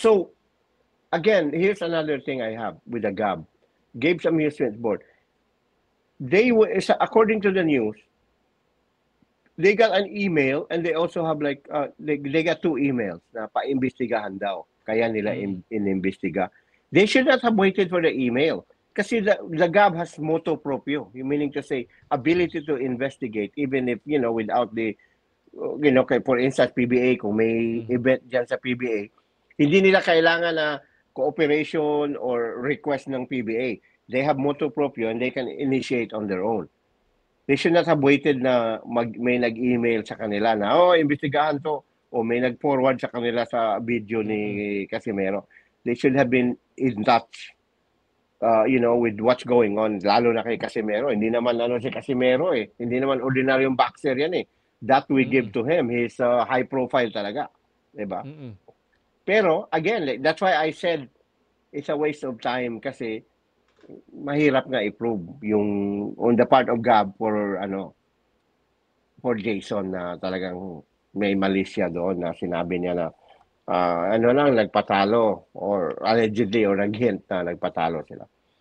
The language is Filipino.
So, again, here's another thing I have with the GAB. Gabe's Amusement Board. According to the news, they got an email and they also have like, they got 2 emails na pa-imbestigahan daw. Kaya nila inimbestiga. They should not have waited for the email. Kasi the GAB has motu proprio, meaning to say, ability to investigate even if, without the, for instance, PBA, kung may event dyan sa PBA, hindi nila kailangan na cooperation or request ng PBA. They have motu proprio and they can initiate on their own. They should not have waited na may nag-email sa kanila na, imbestigahan to, o may nag-forward sa kanila sa video ni Casimero. They should have been in touch, with what's going on, lalo na kay Casimero. Hindi naman si Casimero eh. Hindi naman ordinaryong boxer yan eh. That we give to him. He's high profile talaga. Diba? Pero, again, that's why I said it's a waste of time kasi mahirap nga i-prove yung on the part of Gab for Jason na talagang may mali siya doon na sinabi niya na nagpatalo or allegedly or nag-hint na nagpatalo sila.